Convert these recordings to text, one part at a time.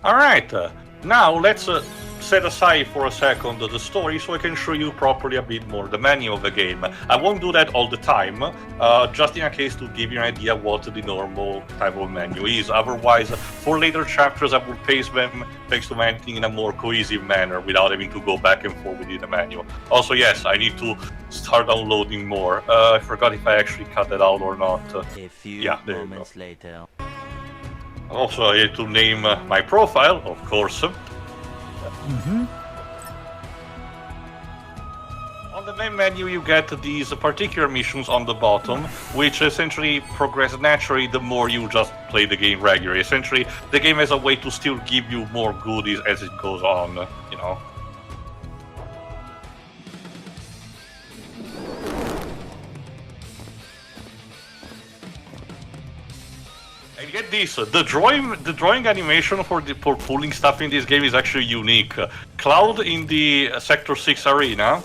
Alright, now let's set aside for a second the story so I can show you properly a bit more the menu of the game. I won't do that all the time, just in a case to give you an idea what the normal type of menu is. Otherwise, for later chapters I will paste them thanks to my editing in a more cohesive manner without having to go back and forth within the menu. Also, yes, I need to start downloading more. I forgot if I actually cut that out or not. A few moments later. Also, I had to name my profile, of course. On the main menu you get these particular missions on the bottom, which essentially progress naturally the more you just play the game regularly. Essentially, the game has a way to still give you more goodies as it goes on, you know. And get this, the drawing animation for pulling stuff in this game is actually unique. Cloud in the Sector 6 arena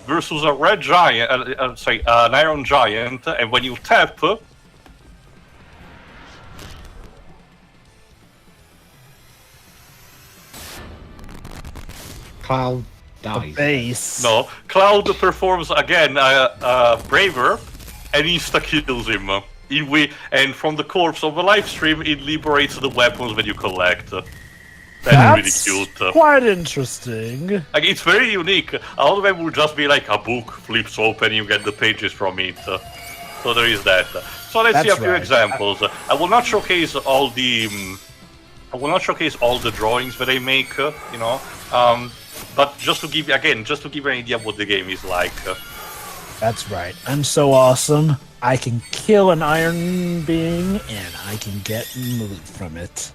versus a red giant, an iron giant, and when you tap, Cloud dies. Base. no, Cloud performs again braver and insta-kills him. And from the corpse of the live stream, it liberates the weapons that you collect. That's really cute. Quite interesting. Like, it's very unique. A lot of them will just be like a book flips open, you get the pages from it. So there is that. So let's see a few examples. I will not showcase all the drawings that I make, you know. But just to give you an idea of what the game is like. That's right. I'm so awesome. I can kill an iron being, and I can get loot from it.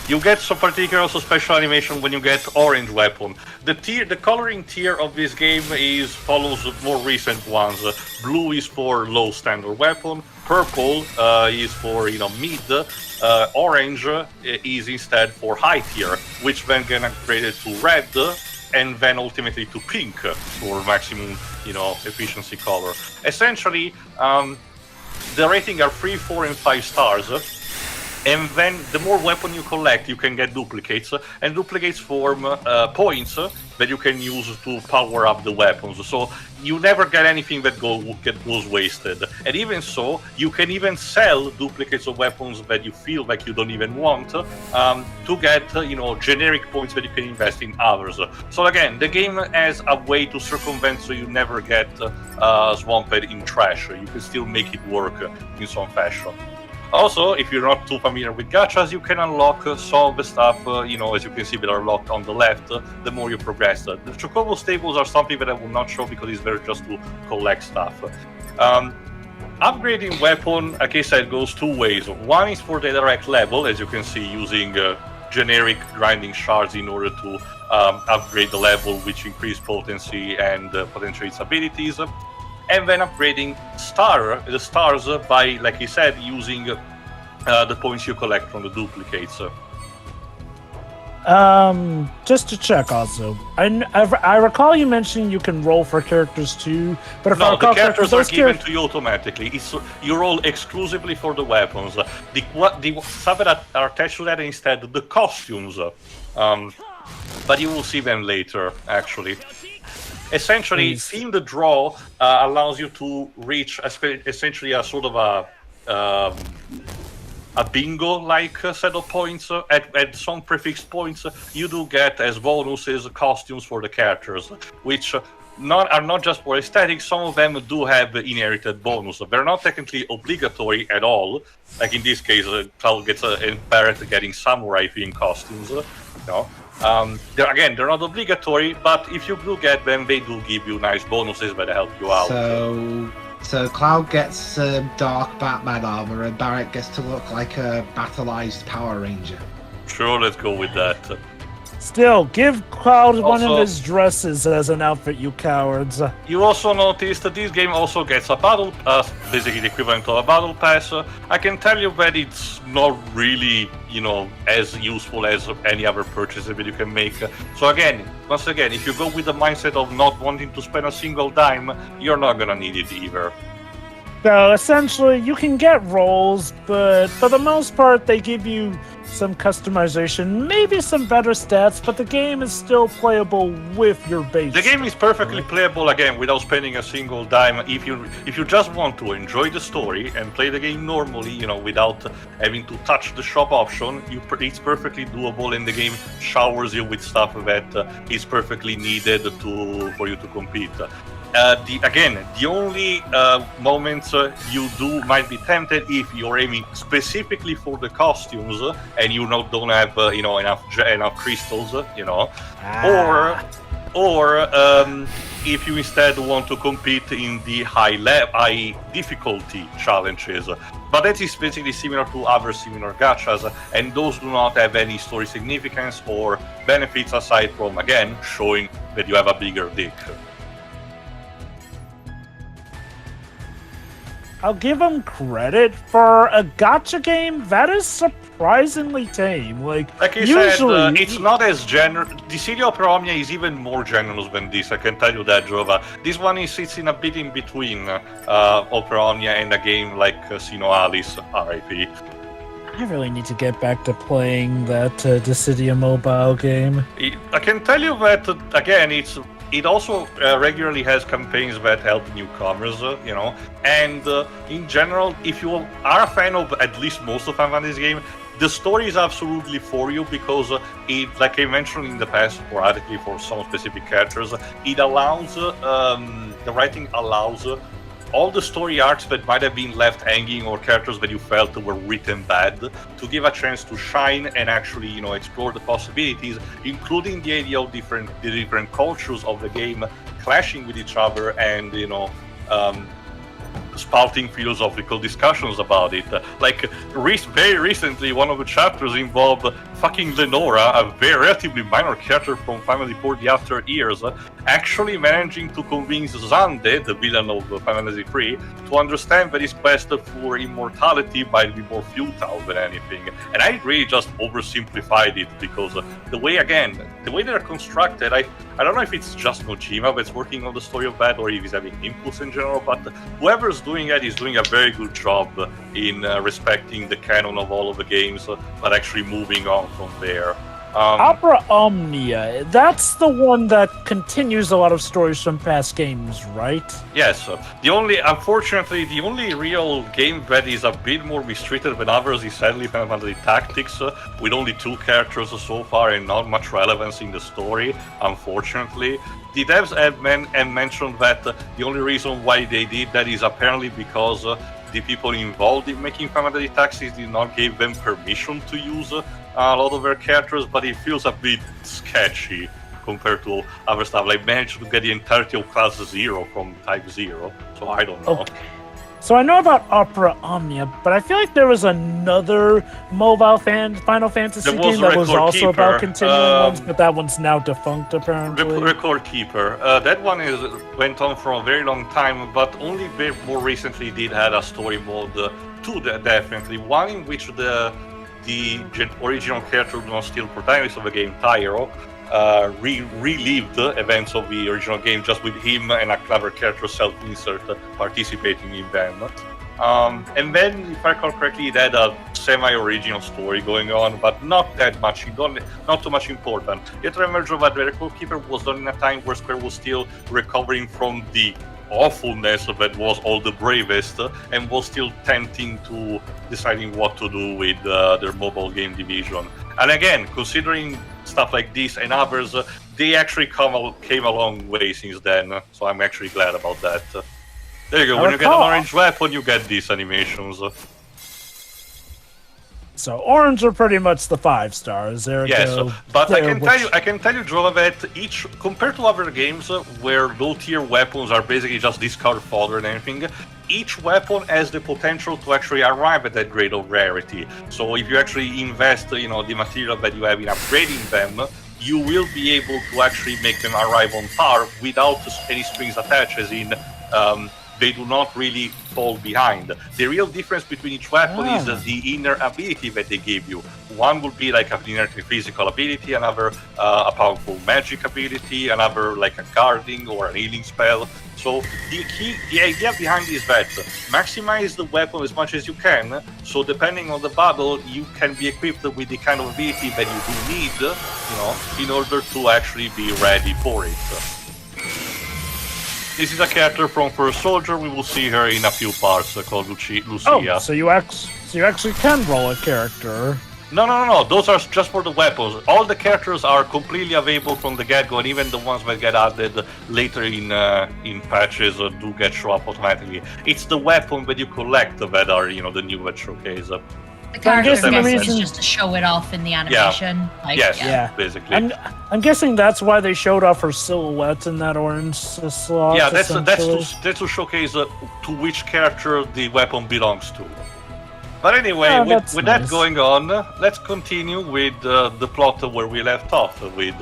You get some particular also special animation when you get orange weapon. The coloring tier of this game follows more recent ones. Blue is for low standard weapon. Purple is for mid. Orange is instead for high tier, which then get upgraded to red. And then ultimately to pink for maximum, efficiency color. Essentially, the rating are 3, 4, and 5 stars. And then the more weapon you collect, you can get duplicates, and duplicates form points that you can use to power up the weapons. So you never get anything that goes wasted. And even so, you can even sell duplicates of weapons that you feel like you don't even want to get, generic points that you can invest in others. So again, the game has a way to circumvent so you never get swamped in trash. You can still make it work in some fashion. Also, if you're not too familiar with gachas, you can unlock some of the stuff, as you can see, that are locked on the left, the more you progress. The Chocobo stables are something that I will not show because it's there just to collect stuff. Upgrading weapon, like I said, goes two ways. One is for the direct level, as you can see, using generic grinding shards in order to upgrade the level, which increase potency and potentially its abilities. And then upgrading the stars by, like I said, using the points you collect from the duplicates. Just to check also, I recall you mentioning you can roll for characters too, but if no, the characters are given to you automatically. You roll exclusively for the weapons. The stuff that are attached to that instead, the costumes. But you will see them later, actually. Essentially, seeing the draw allows you to reach essentially a sort of a bingo-like set of points. At some prefixed points, you do get as bonuses costumes for the characters, which are not just for aesthetics. Some of them do have inherited bonus. They're not technically obligatory at all. Like in this case, Cloud gets and Barret getting samurai theme costumes. They're not obligatory, but if you do get them, they do give you nice bonuses that help you out. So Cloud gets dark Batman armor, and Barret gets to look like a battleized Power Ranger. Sure, let's go with that. Still, give Cloud one of his dresses as an outfit, you cowards. You also notice that this game also gets a battle, basically the equivalent of a battle pass. I can tell you that it's not really, as useful as any other purchase that you can make. So once again, if you go with the mindset of not wanting to spend a single dime, you're not gonna need it either. So essentially, you can get rolls, but for the most part, they give you some customization, maybe some better stats, but the game is still playable with your base. The game is perfectly playable again without spending a single dime. If you just want to enjoy the story and play the game normally, without having to touch the shop option, it's perfectly doable, and the game showers you with stuff that is perfectly needed for you to compete. The only moments you might be tempted if you're aiming specifically for the costumes and you don't have enough crystals, or if you instead want to compete in the high difficulty challenges. But that is basically similar to other similar gachas, and those do not have any story significance or benefits aside from, again, showing that you have a bigger dick. I'll give them credit for a gacha game that is surprisingly tame. Like I usually, said, it's not as generous. The City of Romnia is even more generous than this. I can tell you that, Jova. This one sits in a bit in between Opera Omnia and a game like Sino Alice, RIP. I really need to get back to playing that Dissidia mobile game. I can tell you that again, it also regularly has campaigns that help newcomers, and in general, if you are a fan of at least most of Final Fantasy game, the story is absolutely for you because it, like I mentioned in the past, sporadically for some specific characters, it allows, the writing allows all the story arcs that might have been left hanging or characters that you felt were written bad to give a chance to shine and actually, explore the possibilities, including the idea of the different cultures of the game clashing with each other and, spouting philosophical discussions about it. Very recently, one of the chapters involved fucking Lenora, a very relatively minor character from Final Fantasy the After Years, actually managing to convince Zande, the villain of Final Fantasy III, to understand that his quest for immortality might be more futile than anything. And I really just oversimplified it because the way they're constructed, I don't know if it's just Nojima that's working on the story of that or if he's having inputs in general, but whoever's doing it is doing a very good job in respecting the canon of all of the games, but actually moving on from there. Opera Omnia, that's the one that continues a lot of stories from past games, right? Yes. Unfortunately, the only real game that is a bit more mistreated than others is sadly Final Fantasy Tactics, with only 2 characters so far and not much relevance in the story, unfortunately. The devs have mentioned that the only reason why they did that is apparently because the people involved in making Final Fantasy Tactics did not give them permission to use a lot of their characters, but it feels a bit sketchy compared to other stuff. Like, managed to get the entirety of Class 0 from Type 0, so I don't know. Okay. So I know about Opera Omnia, but I feel like there was another mobile Final Fantasy game that was also about continuing ones, but that one's now defunct, apparently. Record Keeper. That one went on for a very long time, but only more recently did have a story mode, 2 definitely. One in which the original character was still protagonist of the game, Tyro, relived events of the original game just with him and a clever character self-insert participating in them. And then, if I recall correctly, it had a semi-original story going on, but not that much, not too much important. Yet remember that the Record Keeper was done in a time where Square was still recovering from the awfulness that was All the Bravest and was still tempting to deciding what to do with their mobile game division. And again, considering stuff like this and others, they actually came a long way since then, so I'm actually glad about that. There you go, when you get an orange weapon, you get these animations. So orange are pretty much the 5 stars. Yes, but I can tell you, Jola, that each, compared to other games where low-tier weapons are basically just discard fodder and anything, each weapon has the potential to actually arrive at that grade of rarity. So if you actually invest, the material that you have in upgrading them, you will be able to actually make them arrive on par without any strings attached, as in they do not really fall behind. The real difference between each weapon is the inner ability that they give you. One would be like an inherently physical ability, another a powerful magic ability, another like a guarding or an healing spell. So the idea behind this is that maximize the weapon as much as you can, so depending on the battle, you can be equipped with the kind of ability that you do need, in order to actually be ready for it. This is a character from First Soldier. We will see her in a few parts called Lucia. Oh, so you actually can roll a character. No. Those are just for the weapons. All the characters are completely available from the get-go, and even the ones that get added later in patches do show up automatically. It's the weapon that you collect that are, the new that showcase. The character is just to show it off in the animation. Basically. I'm guessing that's why they showed off her silhouette in that orange slot. Yeah, that's to showcase to which character the weapon belongs to. But anyway, with that going on, let's continue with the plot where we left off with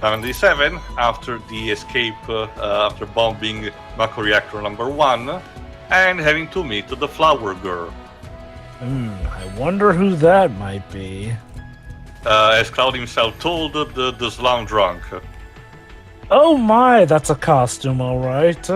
Family 7 after the escape after bombing Mako reactor number 1 and having to meet the flower girl. I wonder who that might be. As Cloud himself told, the slum drunk. Oh my, that's a costume, all right.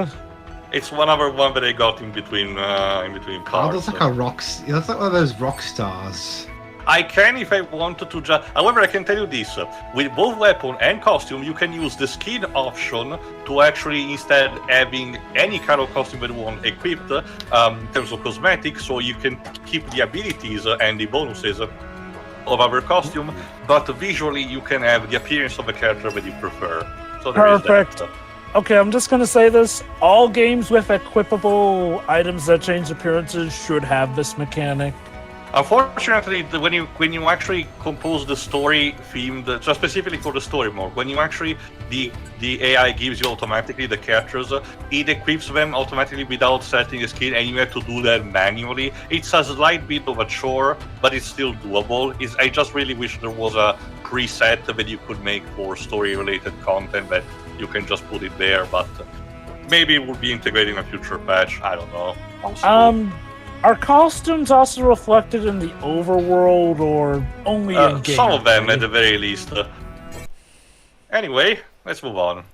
It's one other one that I got in between parts. He looks like he looks like one of those rock stars. I can if I wanted to just... However, I can tell you this. With both weapon and costume, you can use the skin option to actually, instead having any kind of costume that you want equipped, in terms of cosmetics, so you can keep the abilities and the bonuses of our costume, but visually you can have the appearance of a character that you prefer. So there Perfect. Is that. Okay, I'm just gonna say this. All games with equipable items that change appearances should have this mechanic. Unfortunately, when you actually compose the story themed, just specifically for the story mode, when you actually the AI gives you automatically the characters, it equips them automatically without setting a skin, and you have to do that manually. It's a slight bit of a chore, but it's still doable. I just really wish there was a preset that you could make for story-related content that you can just put it there, but maybe it will be integrated in a future patch. I don't know. Possible. Are costumes also reflected in the overworld, or only in game? Some of them, at the very least. Anyway, let's move on.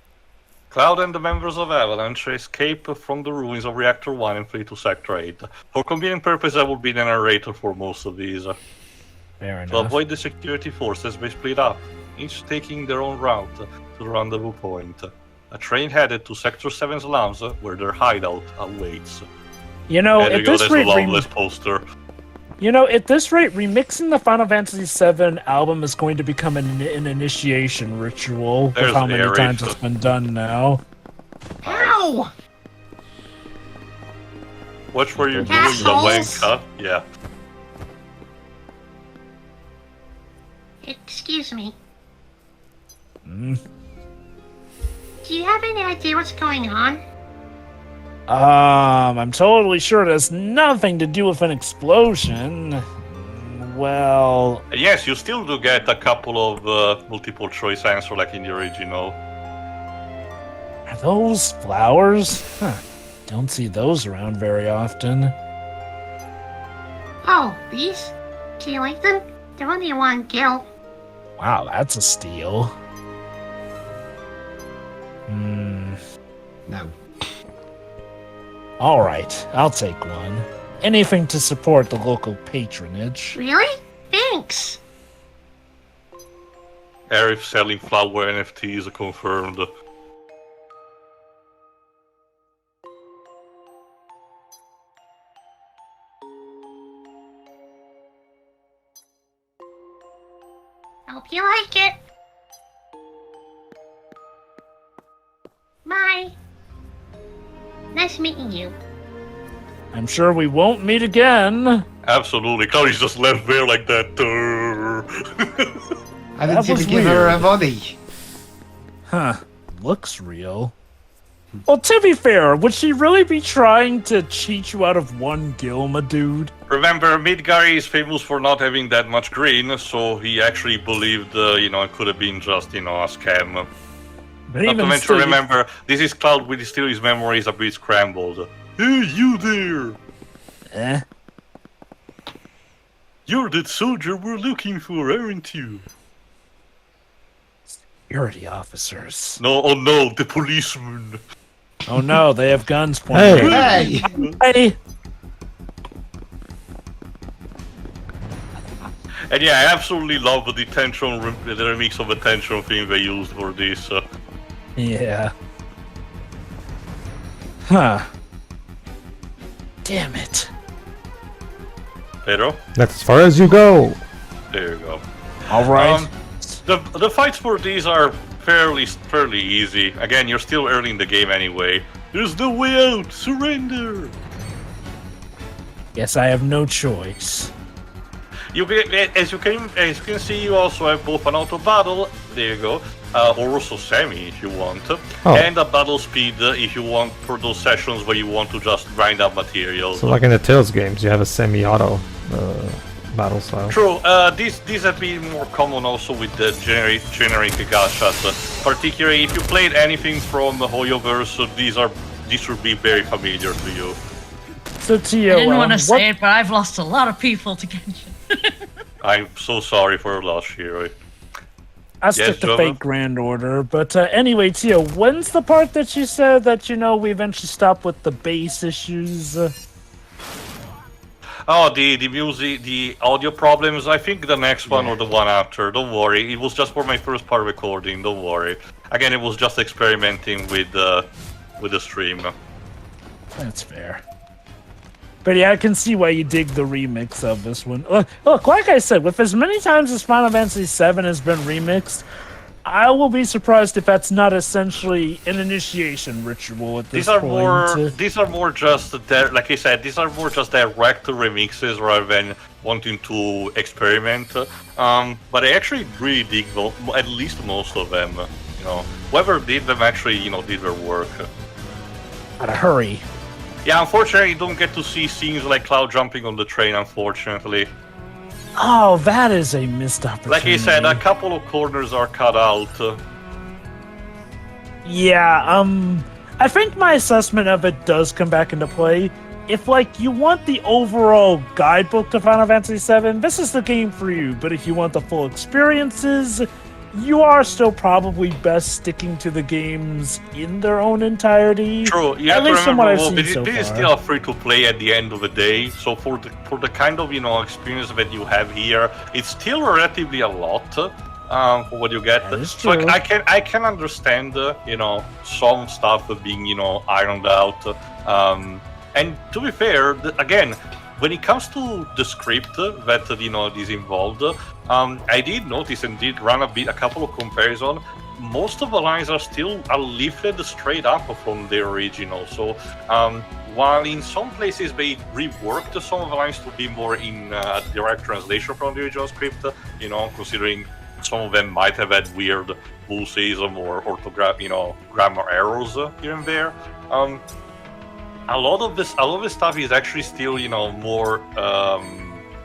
Cloud and the members of Avalanche escape from the ruins of Reactor 1 and flee to Sector 8. For convenient purpose, I will be the narrator for most of these. Fair enough. To avoid the security forces, they split up, each taking their own route to the rendezvous point. A train headed to Sector 7's slums, where their hideout awaits. At this rate, poster. At this rate, remixing the Final Fantasy VII album is going to become an initiation ritual. With how many times it's been done now. Ow! What were you doing, the wanker? Yeah. Excuse me. Mm. Do you have any idea what's going on? I'm totally sure it has nothing to do with an explosion. Well... Yes, you still do get a couple of multiple choice answers like in the original. Are those flowers? Don't see those around very often. Oh, these? Do you like them? They're only one gil. Wow, that's a steal. No. Alright, I'll take one. Anything to support the local patronage. Really? Thanks. Arif selling flower NFTs confirmed. Hope you like it. Bye. Nice meeting you. I'm sure we won't meet again. Absolutely. Chloe's just left there like that. I didn't seem to give her a body. Huh. Looks real. Well, to be fair, would she really be trying to cheat you out of one gil, my dude? Remember, Midgary is famous for not having that much green, so he actually believed, it could have been just, a scam. But not to mention, remember, this is Cloud with still his memory is a bit scrambled. Hey, you there! Eh? You're that soldier we're looking for, aren't you? Security officers. No, oh no, the policeman. Oh no, they have guns pointed. Hey! Hey! And yeah, I absolutely love the detention, the remix of the tension theme they used for this. Yeah. Huh. Damn it. Pedro? That's as far as you go. There you go. Alright. The fights for these are fairly easy. Again, you're still early in the game anyway. There's no way out! Surrender! Guess I have no choice. As you can see, you also have both an auto battle, there you go, or also semi if you want, and a battle speed if you want for those sessions where you want to just grind up materials. So like in the Tales games, you have a semi-auto battle style. True, these have been more common also with the generic gachas, particularly if you played anything from Hoyoverse, these should be very familiar to you. So Tio, I didn't want to say it, but I've lost a lot of people to Genshin. I'm so sorry for your loss, Shiro. I stick to fake Grand Order, but anyway, Tio, when's the part that you said that, we eventually stop with the bass issues? Oh, the music, the audio problems, I think the next one or the one after, don't worry. It was just for my first part recording, don't worry. Again, it was just experimenting with the stream. That's fair. But yeah, I can see why you dig the remix of this one. Look, like I said, with as many times as Final Fantasy VII has been remixed, I will be surprised if that's not essentially an initiation ritual at this point. These are more just, like I said, these are more just direct remixes rather than wanting to experiment. But I actually really dig at least most of them. Whoever did them actually, did their work. Gotta hurry. Yeah, unfortunately, you don't get to see scenes like Cloud jumping on the train, unfortunately. Oh, that is a missed opportunity. Like I said, a couple of corners are cut out. Yeah, I think my assessment of it does come back into play. If, you want the overall guidebook to Final Fantasy VII, this is the game for you. But if you want the full experiences, you are still probably best sticking to the games in their own entirety. True, you have to remember, this is still free to play at the end of the day. So for the kind of experience that you have here, it's still relatively a lot for what you get. So I can understand some stuff being ironed out. And to be fair, again, when it comes to the script that is involved, I did notice and did run a couple of comparisons. Most of the lines are still lifted straight up from the original. So while in some places they reworked some of the lines to be more in direct translation from the original script, considering some of them might have had weird bullsism or grammar errors here and there. A lot of this stuff is actually still,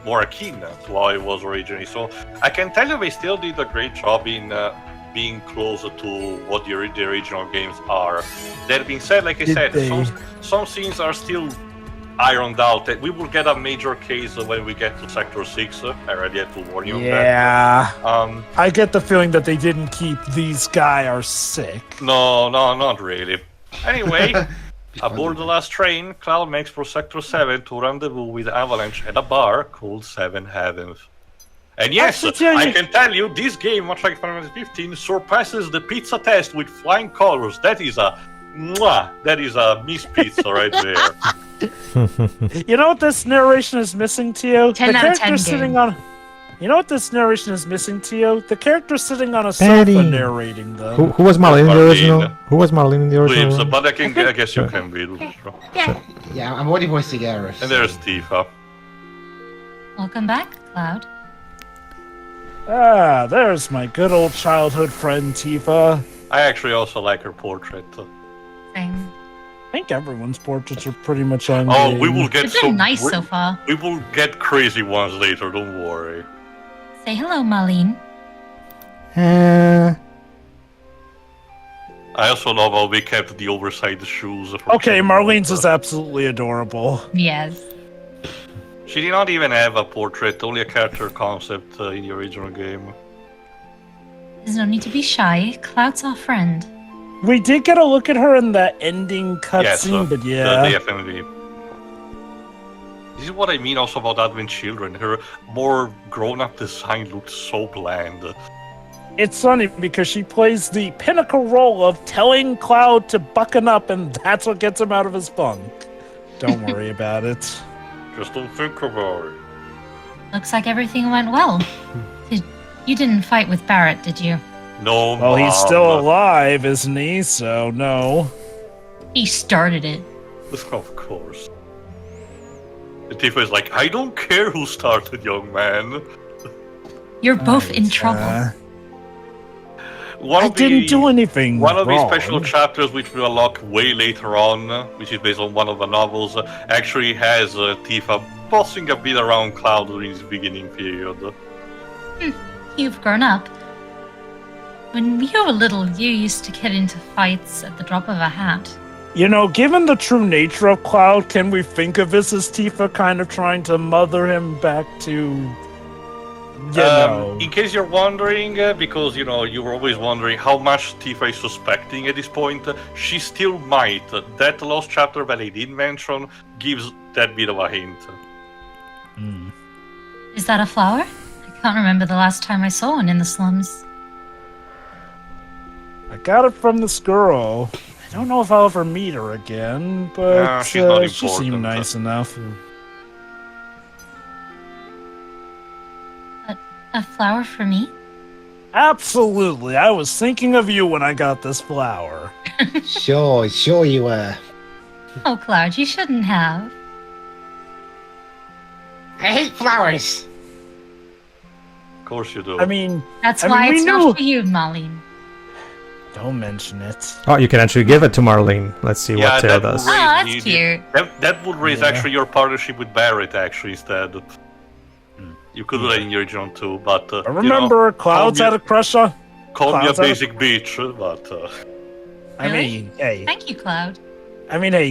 more akin to how it was originally. So I can tell you they still did a great job in being closer to what the original games are. That being said, like I said, some scenes are still ironed out. We will get a major case when we get to Sector 6. I already had to warn you of that. Yeah. I get the feeling that they didn't keep these guys are sick. No, not really. Anyway... Aboard the last train, Cloud makes for Sector 7 to rendezvous with Avalanche at a bar called Seven Heavens. And yes, I can tell you, this game, much like Final Fantasy 15, surpasses the pizza test with flying colors. That is a Miss Pizza right there. You know what this narration is missing, Tio? 10 out of 10 sitting on... You know what this narration is missing, Tio? The character sitting on a sofa narrating them. Who was Marlene in the original? Who was Marlene in the original? But I guess you can be. Yeah, I'm already voicing Aerith. And there's Tifa. Welcome back, Cloud. Ah, there's my good old childhood friend, Tifa. I actually also like her portrait. Same. I think everyone's portraits are pretty much on. Oh, we will get It's been nice so far. We will get crazy ones later, don't worry. Say hello, Marlene. I also love how we kept the oversized shoes. Okay, Marlene's is absolutely adorable. Yes. She did not even have a portrait, only a character concept in the original game. There's no need to be shy. Cloud's our friend. We did get a look at her in that ending cutscene, but yeah. The FMV. This is what I mean also about Advent Children. Her more grown-up design looks so bland. It's funny because she plays the pinnacle role of telling Cloud to bucken up, and that's what gets him out of his bunk. Don't worry about it. Just don't think about it. Looks like everything went well. You didn't fight with Barrett, did you? No, Well, he's Mom. still alive, isn't he? So, no. He started it. Of course. And Tifa is like, I don't care who started, young man. You're both in trouble. I didn't do anything One of wrong. the special chapters, which we unlock way later on, which is based on one of the novels, actually has Tifa bossing a bit around Cloud during his beginning period. You've grown up. When you were little, you used to get into fights at the drop of a hat. You know, given the true nature of Cloud, can we think of this as Tifa kind of trying to mother him back to... You know. In case you're wondering, because, you know, you were always wondering how much Tifa is suspecting at this point, she still might. That lost chapter that I did mention gives that bit of a hint. Is that a flower? I can't remember the last time I saw one in the slums. I got it from this girl. I don't know if I'll ever meet her again, but she's not she seemed important. nice enough. A flower for me? Absolutely. I was thinking of you when I got this flower. Sure you were. Oh, Cloud, you shouldn't have. I hate flowers. Of course you do. I mean, That's I why mean, we it's knew- not for you, Marlene. don't mention it. Oh, you can actually give it to Marlene. Let's see Yeah, what Tail that does. would Oh, that's raise cute. That would raise Yeah. actually your partnership with Barrett actually instead. You could do that in the original too, but I remember Cloud's had a crush on... call me a Cloud's had a- basic bitch, but I Really? mean, hey. Thank you, Cloud.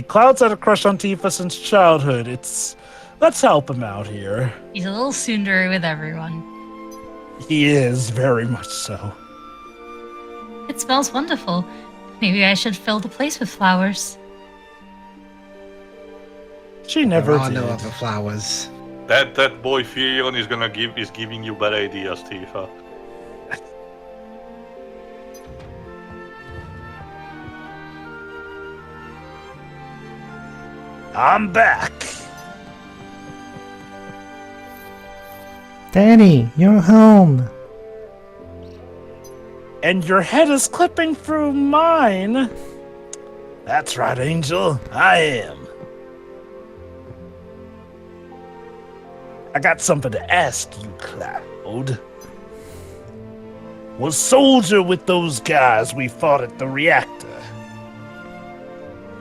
Cloud's had a crush on Tifa since childhood. Let's help him out here. He's a little tsundere with everyone. He is, very much so. It smells wonderful. Maybe I should fill the place with flowers. She never There are did. no other flowers. that boy Furion is giving you bad ideas, Tifa. I'm back. Danny, you're home. And your head is clipping through mine. That's right, Angel. I am. I got something to ask you, Cloud. Was Soldier with those guys we fought at the reactor?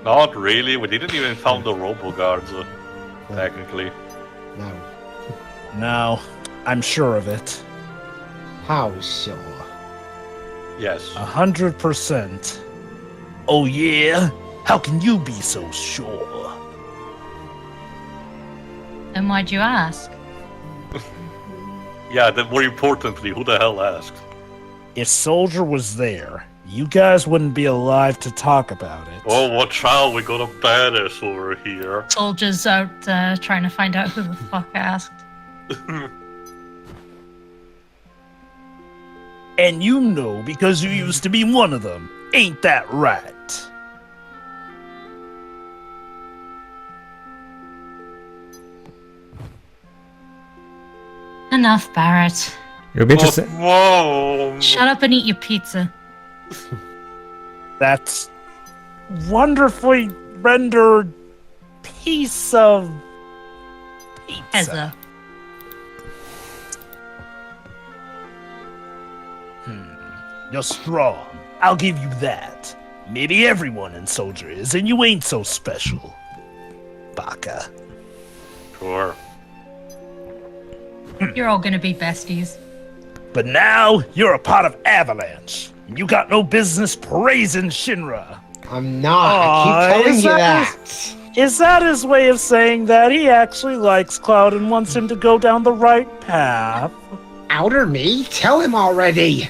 Not really. We didn't even found the robo guards, technically. No. No, I'm sure of it. How sure? Yes. 100%. Oh yeah? How can you be so sure? Then why'd you ask? Yeah, then more importantly, who the hell asked? If Soldier was there, you guys wouldn't be alive to talk about it. Oh, watch out, we got a badass over here. Soldiers out trying to find out who the fuck asked. And you know because you used to be one of them. Ain't that right? Enough, Barrett. You'll be interested. Whoa! Shut up and eat your pizza. That's wonderfully rendered piece of pizza. Ezra. You're strong. I'll give you that. Maybe everyone in Soldier is, and you ain't so special. Baka. Sure. You're all gonna be besties. But now you're a part of Avalanche. You got no business praising Shinra. I'm not. I keep telling you that. Is that his way of saying that he actually likes Cloud and wants him to go down the right path? Outer me? Tell him already.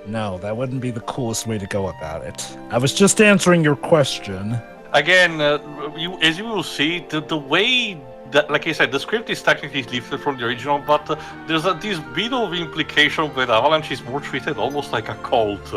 No, that wouldn't be the coolest way to go about it. I was just answering your question. Again, as you will see, the way that, like I said, the script is technically lifted from the original, but there's this bit of implication that Avalanche is more treated almost like a cult.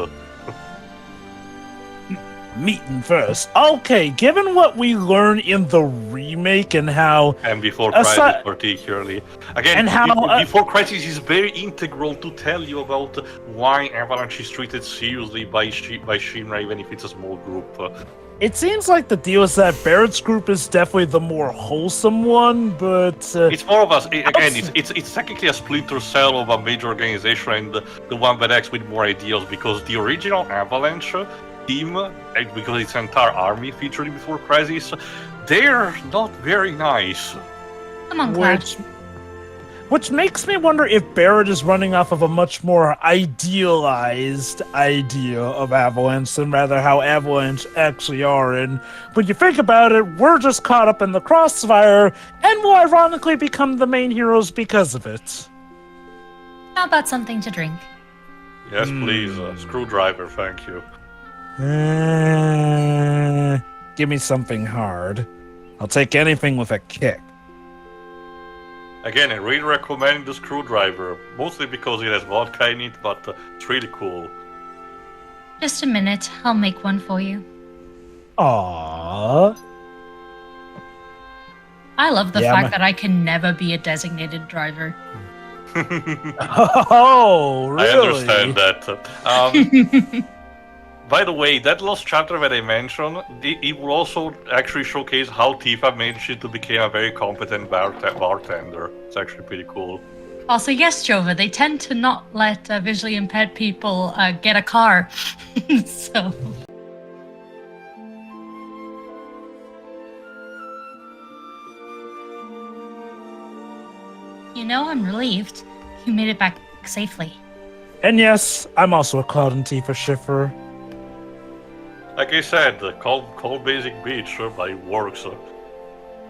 Meeting first. Okay, given what we learn in the remake and how... And before Crisis particularly. Again, and how, before Crisis is very integral to tell you about why Avalanche is treated seriously by Shinra, even if it's a small group. It seems like the deal is that Barrett's group is definitely the more wholesome one, but... it's more of a... Again, it's technically a splinter cell of a major organization, and the one that acts with more ideals, because the original Avalanche team, because it's an entire army featured before Crisis, they're not very nice. Come on, Cloud. Which makes me wonder if Barrett is running off of a much more idealized idea of Avalanche than rather how Avalanche actually are. And when you think about it, we're just caught up in the crossfire and will ironically become the main heroes because of it. How about something to drink? Yes, please. Screwdriver, thank you. Give me something hard. I'll take anything with a kick. Again, I really recommend the screwdriver, mostly because it has vodka in it, but it's really cool. Just a minute, I'll make one for you. Aww. I love the fact that I can never be a designated driver. Oh, really? I understand that. By the way, that lost chapter that I mentioned, it will also actually showcase how Tifa managed to become a very competent bartender. It's actually pretty cool. Also, yes, Jova, they tend to not let visually impaired people get a car. So... You know, I'm relieved you made it back safely. And yes, I'm also a Cloud and Tifa shipper. Like I said, call basic bitch by works.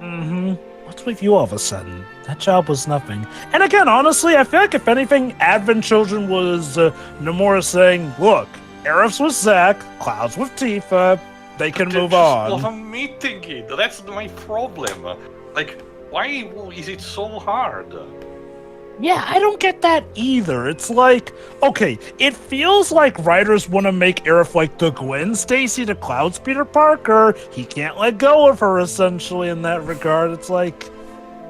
Mm-hmm. What's with you all of a sudden? That job was nothing. And again, honestly, I feel like if anything, Advent Children was Nomura saying, look, Aerith's with Zack, Cloud's with Tifa, they can move on. Just admitting it. That's my problem. Like, why is it so hard? Yeah, I don't get that either. It's like, okay, it feels like writers want to make Aerith like the Gwen Stacy to Cloud's Peter Parker. He can't let go of her, essentially, in that regard. It's like,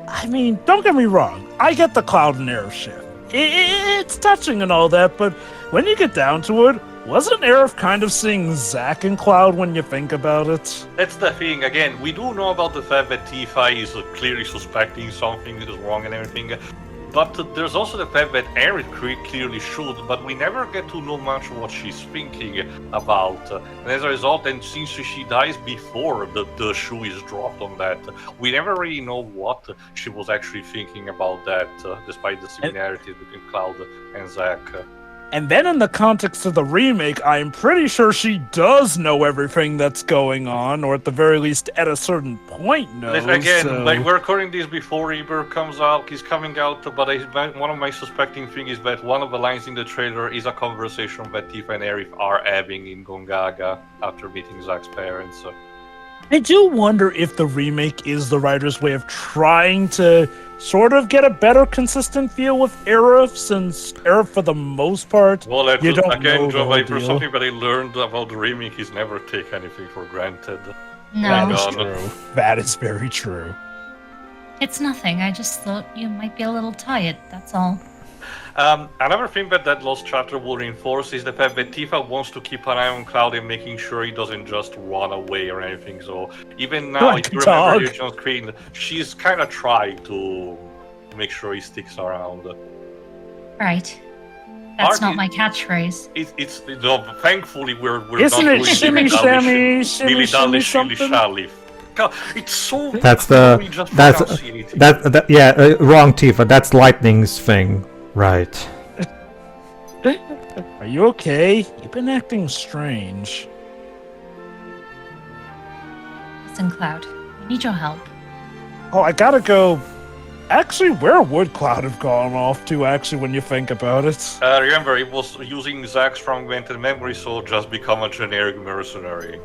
I mean, don't get me wrong. I get the Cloud and Aerith ship. It's touching and all that, but when you get down to it, wasn't Aerith kind of seeing Zack and Cloud when you think about it? That's the thing. Again, we do know about the fact that Tifa is clearly suspecting something is wrong and everything. But there's also the fact that Aerith clearly should, but we never get to know much what she's thinking about. And as a result, and since she dies before the shoe is dropped on that, we never really know what she was actually thinking about that, despite the similarities between Cloud and Zack. And then in the context of the remake, I'm pretty sure she does know everything that's going on, or at the very least, at a certain point knows. Again, like we're recording this before Reaper is coming out, but one of my suspecting things is that one of the lines in the trailer is a conversation that Tifa and Aerith are having in Gongaga after meeting Zack's parents. I do wonder if the remake is the writer's way of trying to sort of get a better consistent feel with Aerith, since Aerith, for the most part, well, you don't again, know the for something that I learned about the remake is never take anything for granted. No. That is true. That is very true. It's nothing. I just thought you might be a little tired, that's all. Another thing that Lost Chapter will reinforce is the fact that Tifa wants to keep an eye on Cloud and making sure he doesn't just run away or anything. So even now, if you remember here on screen, she's kind of tried to make sure he sticks around. Right. That's not my catchphrase. It's no, thankfully we're Isn't not it shimmy shammy, shimmy shimmy something? God, it's so. That's the yeah, wrong Tifa. That's Lightning's thing, right? Are you okay? You've been acting strange. Listen, Cloud, we need your help. Oh, I gotta go. Actually, where would Cloud have gone off to, actually, when you think about it? Remember, he was using Zack's fragmented memory, so just become a generic mercenary.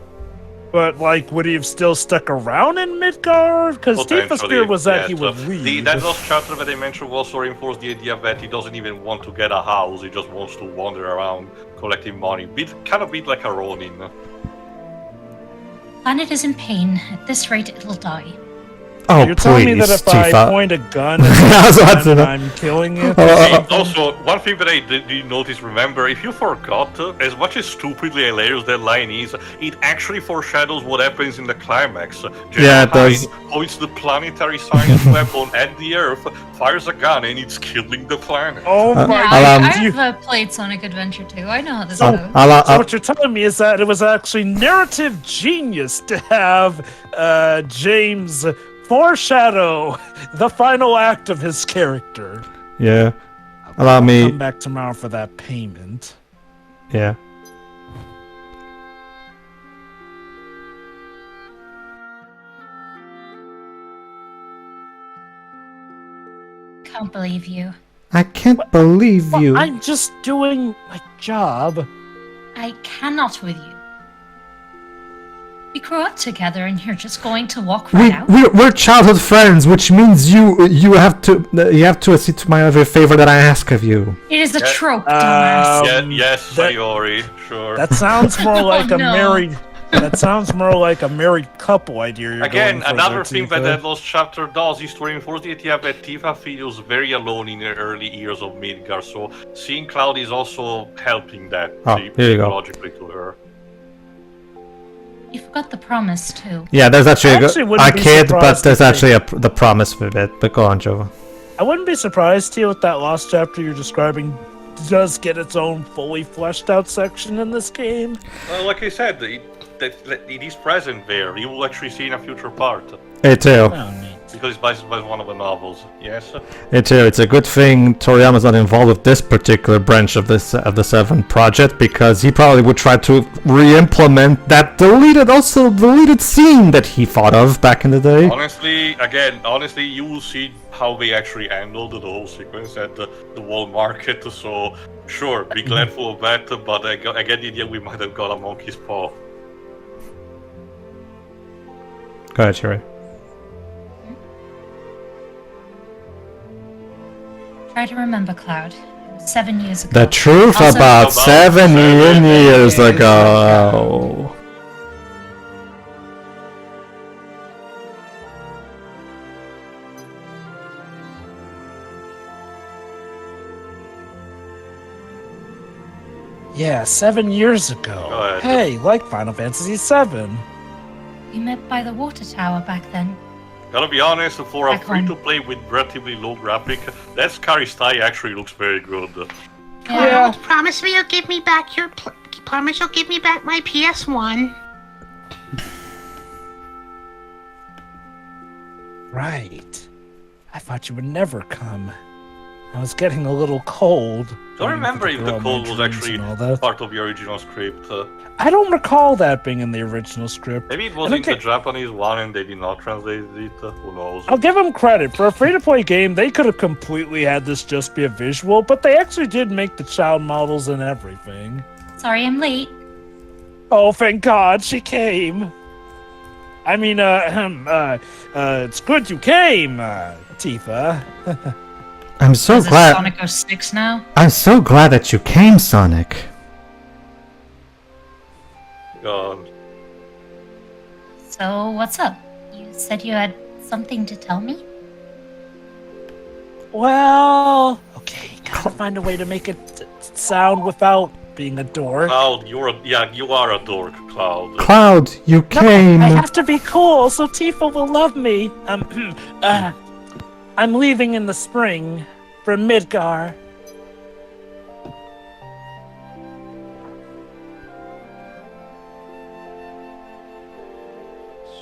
But, like, would he have still stuck around in Midgard? Because Tifa's fear was that he would leave. That last chapter that I mentioned also reinforced the idea that he doesn't even want to get a house, he just wants to wander around collecting money. Kind of like a Ronin. Planet is in pain. At this rate, it'll die. Oh, You're please, telling me that if Tifa. I point a gun I was about at to him, know. I'm killing it? Also, one thing that I did notice, remember, if you forgot, as much as stupidly hilarious that line is, it actually foreshadows what happens in the climax. Yeah, it does. Hyde points the planetary science weapon at the Earth, fires a gun, and it's killing the planet. Oh my Yeah, god. I've played Sonic Adventure 2. I know how this Oh, goes. So what you're telling me is that it was actually narrative genius to have James foreshadow the final act of his character. Yeah. Allow me. Come back tomorrow for that payment. Yeah. Can't believe you. I can't believe Well, you. I'm just doing my job. I cannot with you. We grew up together and you're just going to walk right out? We're childhood friends, which means you have to accede to my every favor that I ask of you. It is a trope, dumbass. Yes, that- Sayori, sure. That sounds more like a no. married. That sounds more like a married couple idea. You're Again, going for another there, thing Tifa. that lost chapter does is to reinforce the idea that Tifa feels very alone in the early years of Midgar, so seeing Cloud is also helping that Oh, here you go. psychologically to her. You forgot the promise, too. Yeah, there's actually Actually a wouldn't be kid, but surprised there's if actually the promise of it. But go on, Jova. I wouldn't be surprised, T, with that last chapter you're describing does get its own fully fleshed out section in this game. Well, like I said, it is present there. You will actually see in a future part. It too. Oh, neat. Because it's based by one of the novels. Yes. It too. It's a good thing Toriyama's not involved with this particular branch of the Seven project, because he probably would try to re-implement that deleted scene that he thought of back in the day. Honestly, you will see how they actually handled the whole sequence at the Wall Market. So, sure, be glad for that. But I get the idea we might have got a monkey's paw. Go ahead, Sherry. Try to remember, Cloud. It was 7 years ago. The truth Also- about About 7 7 years years ago. Yeah, 7 years ago. Go ahead. Hey, like Final Fantasy VII. We met by the water tower back then. Gotta be honest, for a Back home. free-to-play with relatively low graphic, that Sky actually looks very good. Yeah. Promise me you'll give me back your. Promise you'll give me back my PS1. Right. I thought you would never come. I was getting a little cold. Don't remember if the All my code was dreams actually and all that. part of the original script. I don't recall that being in the original script. Maybe it was And in the okay- Japanese one and they did not translate it. Who knows? I'll give them credit. For a free-to-play game, they could have completely had this just be a visual, but they actually did make the child models and everything. Sorry I'm late. Oh, thank God, she came. I mean, it's good you came, Tifa. I'm so Is it glad. Sonic 06 now? I'm so glad that you came, Sonic. God. So, what's up? You said you had something to tell me? Well, okay, gotta find a way to make it sound without being a dork. Cloud, you are a dork, Cloud. Cloud, you No, came. I have to be cool so Tifa will love me. I'm leaving in the spring for Midgar.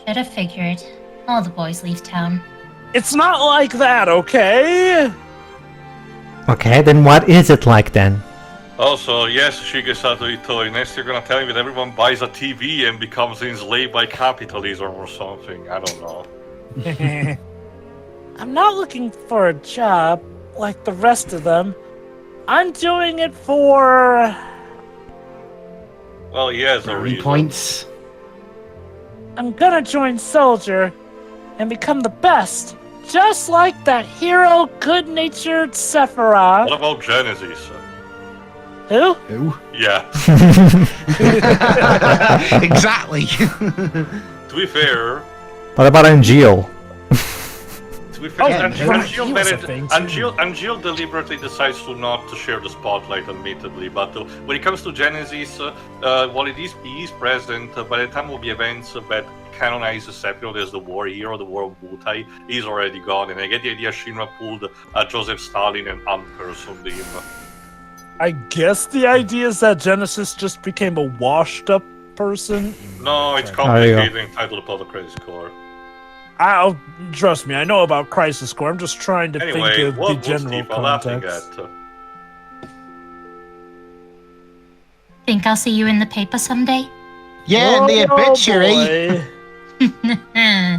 Should have figured. All the boys leave town. It's not like that, okay? Okay, then what is it like then? Also, yes, Shigesato Itoi, next you're gonna tell me that everyone buys a TV and becomes enslaved by capitalism or something. I don't know. I'm not looking for a job like the rest of them. I'm doing it for... Well, yes, a Brownie reason. points. I'm gonna join Soldier and become the best, just like that hero, good-natured Sephiroth. What about Genesis? Who? Who? Yeah. Exactly. To be fair, What about Angeal? yeah, Angeal he was a thing, too. Angeal deliberately decides to not to share the spotlight, admittedly. But when it comes to Genesis, while he is present, by the time of the events that canonizes Sephiroth as the war hero, the war of Butai, he's already gone. And I get the idea Shinra pulled Joseph Stalin and unpersoned him. I guess the idea is that Genesis just became a washed-up person. No, it's There you complicated and titled upon the credit score. I'll trust me. I know about Crisis Core. I'm just trying to Anyway, think of what the was general Tifa laughing context. at? Think I'll see you in the paper someday? Yeah, and the Oh, obituary. boy.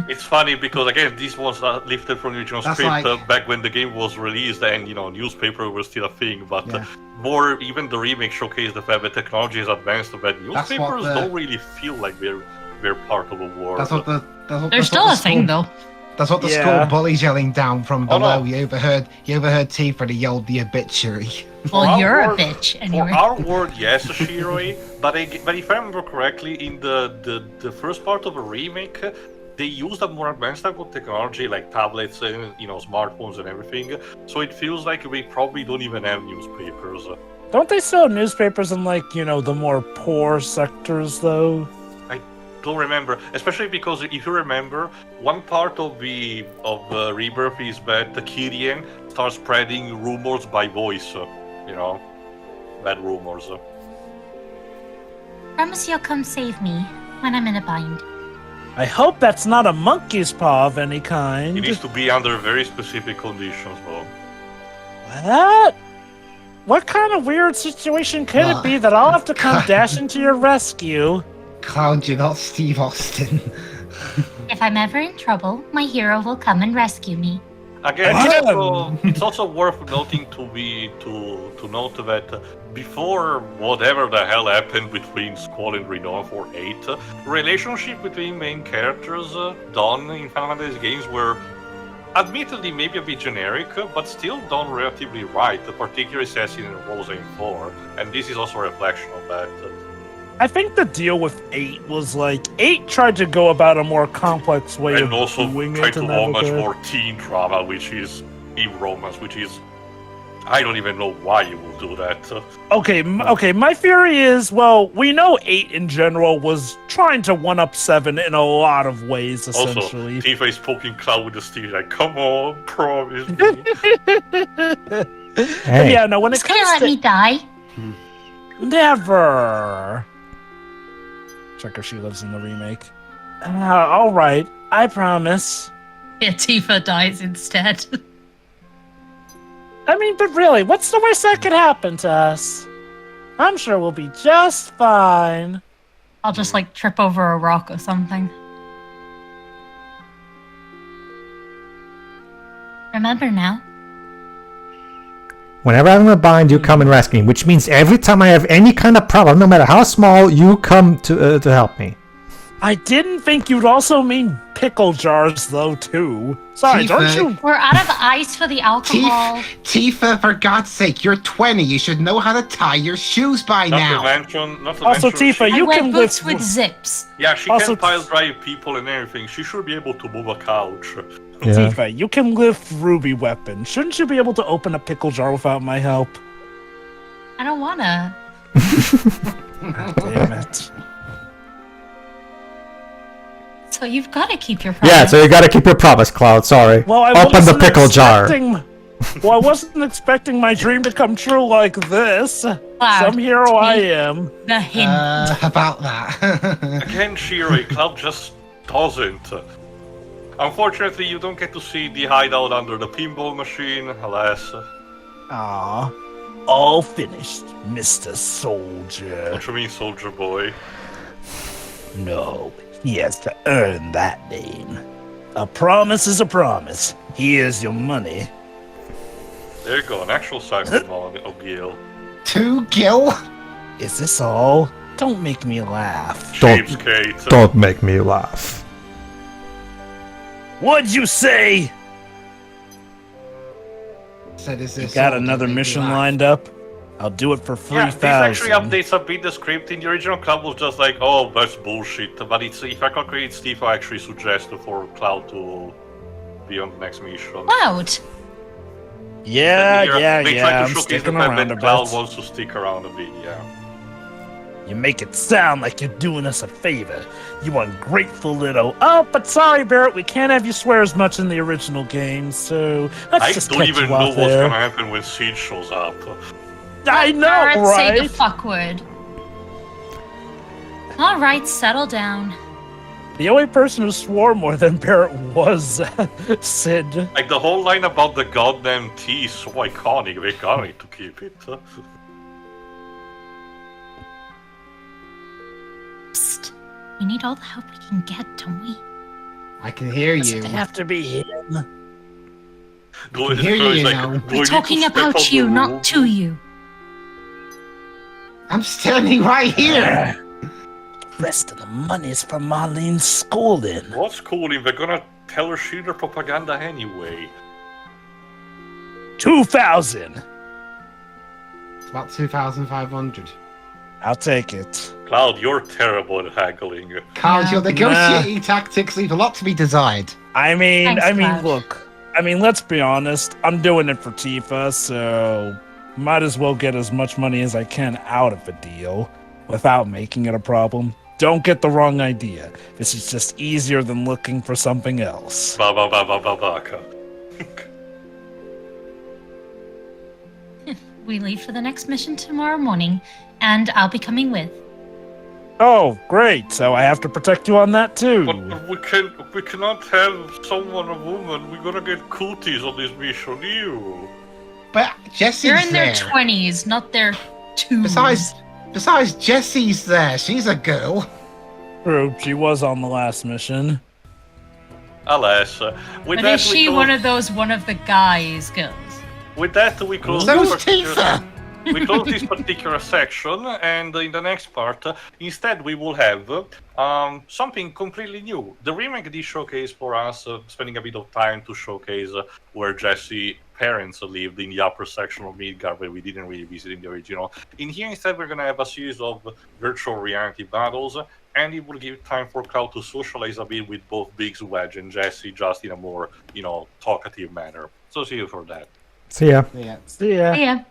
It's funny because again, this was lifted from the original That's script like- back when the game was released, and newspaper was still a thing. But Yeah. more, even the remake showcased the fact that technology has advanced, that That's what newspapers the- don't really feel like they're part of a war. That's what the. They're still a thing, though. That's what the Yeah. school bullies yelling down from Oh, below. no. You overheard Tifa and he yelled the obituary. For Well, our you're a world- bitch, For anyway. our world, yes, Shiroi. but if I remember correctly, in the first part of a remake, they used a more advanced type of technology like tablets and smartphones and everything. So it feels like we probably don't even have newspapers. Don't they sell newspapers in, like, the more poor sectors, though? Don't remember, especially because if you remember, one part of the Rebirth is that the Kyrian starts spreading rumors by voice. Bad rumors. Promise you'll come save me when I'm in a bind. I hope that's not a monkey's paw of any kind. It needs to be under very specific conditions, though. What? What kind of weird situation could it What? be that I'll have to come dash into your rescue? Cloud, you're not Steve Austin. If I'm ever in trouble, my hero will come and rescue me. Again, What? it's also worth noting to note that before whatever the hell happened between Squall and Renown for 8, relationship between main characters done in Final Fantasy games were admittedly maybe a bit generic, but still done relatively right, particularly Assassin and Rosa in 4, and this is also a reflection of that. I think the deal with 8 was, 8 tried to go about a more complex way And of also doing try it. to and go much everything. more teen drama, which is in romance, which is I don't even know why you will do that. Okay, my theory is, well, we know 8 in general was trying to one-up 7 in a lot of ways, Also, essentially. Tifa is poking Cloud with the steel, like, come on, promise me. Hey, Yeah, no, when it Just gonna comes let to... me die? Never! Check if she lives in the remake. Alright, I promise. Yeah, Tifa dies instead. I mean, but really, what's the worst that could happen to us? I'm sure we'll be just fine. I'll just trip over a rock or something. Remember now? whenever I'm in a bind, you come and rescue me, which means every time I have any kind of problem, no matter how small, you come to help me. I didn't think you'd also mean pickle jars, though, too. Sorry, don't Tifa. you... We're out of ice for the alcohol. Tifa, for God's sake, you're 20. You should know how to tie your shoes by Not now. to mention, Also, Tifa, I you wear can boots lift... with zips. yeah, she also- can pile drive people and everything. She should be able to move a couch. Yeah. Tifa, you can lift ruby weapons. Shouldn't you be able to open a pickle jar without my help? I don't wanna. Damn it. So you've got to keep your promise. Yeah, so you gotta keep your promise, Cloud. Sorry. Well, I Open the wasn't pickle jar. Well, I wasn't expecting my dream to come true like this. Cloud, Some hero I take am. The hint. About that. Again, Shiroi, Cloud just doesn't. Unfortunately, you don't get to see the hideout under the pinball machine, alas. Aww. all finished, Mr. Soldier. What you mean, soldier boy? No, he has to earn that name. A promise is a promise. Here's your money. There you go, an actual Saxon of Gil. 2 gil? Is this all? Don't make me laugh. Cheapskate. Don't make me laugh. What'd you say? Said, is You this got all? another Don't make me mission laugh. lined up? I'll do it for Yeah, 3,000. these actually updates a bit the script. In the original Cloud was just like, oh, that's bullshit. But it's, if I calculate, Tifa actually suggested for Cloud to be on the next mission. Cloud. Yeah, They try to I'm showcase the sticking fact around a that Cloud bit. wants to stick around a bit, yeah. You make it sound like you're doing us a favor. You ungrateful little... Oh, but sorry, Barrett, we can't have you swear as much in the original game, so let's I just don't catch even you know out what's there. gonna happen when Siege shows up. I know, Barrett, say the right? fuck word. Alright, settle down. The only person who swore more than Barrett was Sid. Like, the whole line about the goddamn tea is so iconic, they got me to keep it. Psst. We need all the help we can get, don't we? I can hear Does you. it have to be him? Go hear you like, now. "Do I We're need to talking step about on you, the not roof?" to you. I'm standing right here. Rest of the money's for Marlene's schooling. What's cool if they're gonna tell her she's their propaganda anyway? 2,000. It's about 2,500. I'll take it. Cloud, you're terrible at haggling. Carl, Yeah. your negotiating tactics leave a lot to be desired. I mean, Thanks, Cloud. look. Let's be honest. I'm doing it for Tifa, so might as well get as much money as I can out of the deal without making it a problem. Don't get the wrong idea. This is just easier than looking for something else. Baka. We leave for the next mission tomorrow morning, and I'll be coming with. Oh, great. So I have to protect you on that too. But we cannot have someone, a woman. We're gonna get cooties on this mission. You. But Jessie's They're in their there. 20s, not their 2s. Besides, Jessie's there. She's a girl. True, she was on the last mission. Alas, with But that is she one of the guys' girls? With that, we close So's this particular- Tifa. we close this particular section, and in the next part, instead we will have something completely new. The remake did showcase for us, spending a bit of time to showcase where Jesse's parents lived in the upper section of Midgard, where we didn't really visit in the original. In here, instead, we're going to have a series of virtual reality battles, and it will give time for Cloud to socialize a bit with both Biggs, Wedge, and Jesse, just in a more, talkative manner. So see you for that. See ya. Yeah. See ya. Yeah.